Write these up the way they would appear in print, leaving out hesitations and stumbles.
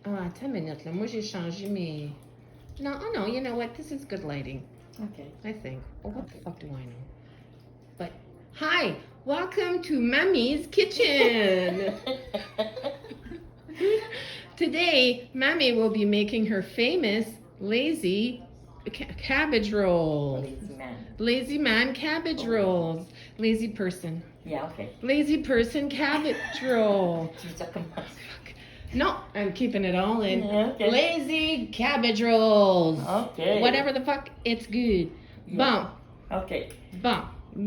Ah, attends une minute, là. Moi, j'ai changé mes... No, oh no, you know what? This is good lighting, OK. I think. Oh, what the fuck do I know? But, hi! Welcome to Mommy's Kitchen! Today, Mommy will be making her famous lazy cabbage rolls. Lazy man. Lazy man cabbage rolls. Lazy person. Yeah, OK. Lazy person cabbage roll. Tu veux dire comment? No, I'm keeping it all in. Yeah, okay. Lazy cabbage rolls. OK. Whatever the fuck, it's good. Yeah. OK. Bon.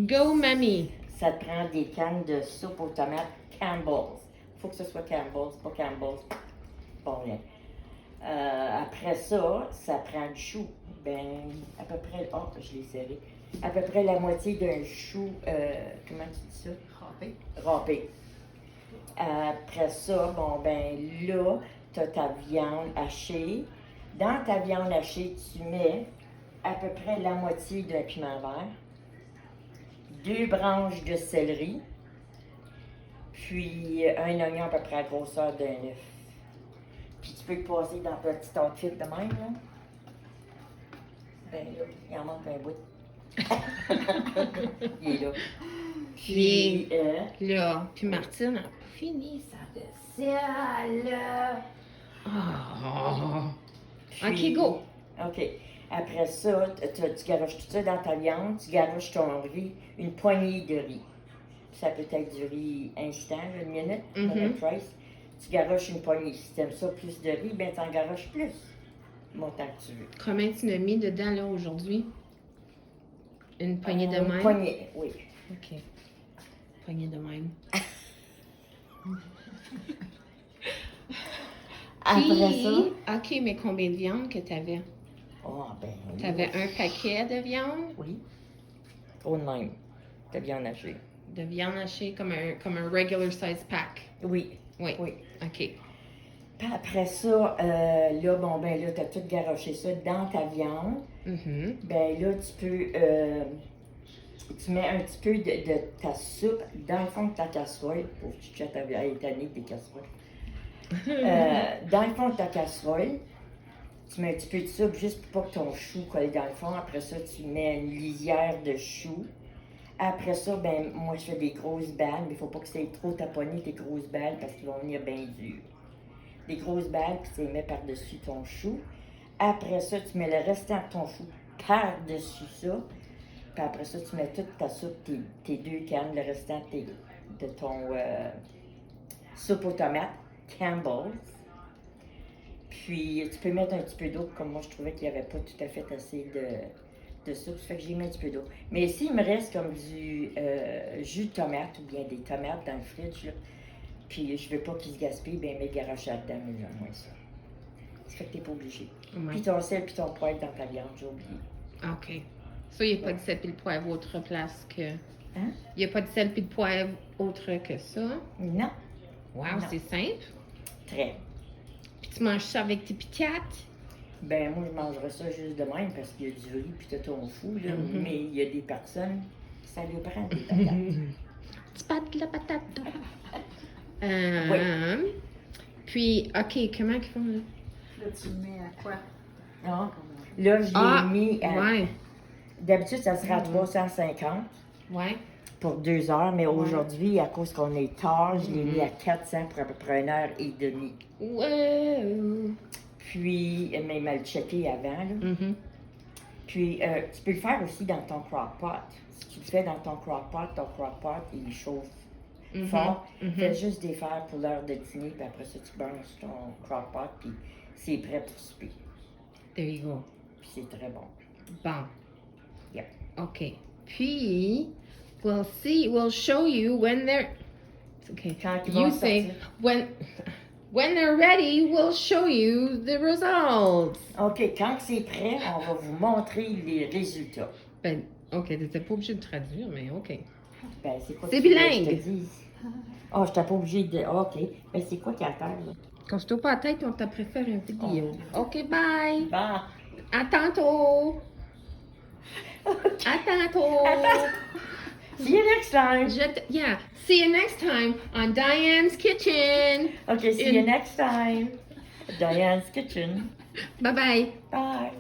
Go, Mamie. Ça te prend des cannes de soupe aux tomates Campbell's. Faut que ce soit Campbell's, pas Campbell's. Bon, rien. Après ça, ça prend du chou. Ben, à peu près, oh, je l'ai serré. À peu près la moitié d'un chou, comment tu dis ça? Râpé. Râpé. Après ça, bon, ben là, tu as ta viande hachée. Dans ta viande hachée, tu mets à peu près la moitié d'un piment vert, 2 branches de céleri, puis un oignon à peu près à la grosseur d'un œuf. Puis tu peux le passer dans ta petite outfit de même, là. Ben là, il en manque un bout. Il est là. Puis, Là, puis Martine a fini sa vaisselle. Oh. puis- OK, go. OK. Après ça, tu garoches tout ça dans ta viande, tu garoches ton riz, une poignée de riz. Ça peut être du riz instant, une minute, Mhm. rice. Tu garoches une poignée. Si tu aimes ça plus de riz, ben t'en garoches plus. Montant que tu veux. Combien tu l'as mis dedans, là, aujourd'hui? Une poignée de Une même? poignée, oui. OK. Poignée de même. Après Puis, ça, OK, mais combien de viande que t'avais? oh ben oui. T'avais un paquet de viande? Oui. Au de même. De viande hachée. De viande hachée comme un regular size pack? Oui. Oui. Oui. OK. Puis après ça, là, bon, ben là, t'as tout garoché ça dans ta viande. Mhm. Ben là, tu peux, tu mets un petit peu de ta soupe dans le fond de ta casserole. Pauvre petite chatte, elle est tannée des casseroles. Dans le fond de ta casserole, tu mets un petit peu de soupe juste pour pas que ton chou colle dans le fond. Après ça, tu mets une lisière de chou. Après ça, ben moi, je fais des grosses balles, mais il faut pas que ça ait trop taponné tes grosses balles parce qu'ils vont venir bien durs. Des grosses balles, puis tu les mets par-dessus ton chou. Après ça, tu mets le restant de ton chou par-dessus ça. Puis après ça, tu mets toute ta soupe, tes 2 cannes, le restant de ton soupe aux tomates Campbell's. Puis tu peux mettre un petit peu d'eau, comme moi je trouvais qu'il n'y avait pas tout à fait assez de soupe, ça fait que j'ai mis un petit peu d'eau. Mais s'il me reste comme du jus de tomate ou bien des tomates dans le fridge, là, puis je veux pas qu'ils se gaspillent, bien mes garoches là-dedans, mais j'en moins ça. Ça fait que t'es pas obligé. Ouais. Puis ton sel puis ton poivre dans ta viande, j'ai oublié. OK. Ça, il n'y a pas de sel et de poivre autre place que... Hein? Il n'y a pas de sel et de poivre autre que ça? Non, Wow, Non. c'est simple. très. Puis tu manges ça avec tes pitates? Ben moi je mangerais ça juste de même parce qu'il y a du riz puis t'as ton fou, là. Mhm. Mais il y a des personnes, ça lui prend des patates. Tu pâtes la patate. Puis, OK, comment qu'ils font là? Là, tu le mets à quoi? Non. Là, je l'ai mis à... ouais, D'habitude, ça serait à Mhm. 350 ouais. pour 2 heures, mais Ouais. aujourd'hui, à cause qu'on est tard, je l'ai Mhm. mis à 400 pour à peu près 1h30. Wow. Puis, mais il m'a le checké avant, là. Mhm. Puis, tu peux le faire aussi dans ton crock pot. Si tu le fais dans ton crock pot, il chauffe Mhm. fort. Mhm. Fais juste défaire pour l'heure de dîner, puis après ça, tu branches ton crock pot, puis c'est prêt pour souper. There you go. Puis c'est très bon. Bon. Yep. OK. Puis, we'll show you when they're... Okay. Quand ils You vont say, sortir. when they're ready, we'll show you the results. OK, quand c'est prêt, on va vous montrer les résultats. Ben, OK, t'étais pas obligé de traduire, mais OK. Ben, c'est quoi C'est que tu veux que bilingue. je te dise? Oh, je t'ai pas obligé de... OK. Ben, c'est quoi qu'il y a à faire, là? Quand je t'ai pas la tête, on t'a préféré une vidéo. OK, bye. Bon. À tantôt. À tantôt. See you next time. Yeah. See you next time on Diane's Kitchen. OK, see you next time. Diane's Kitchen. Bye bye. Bye.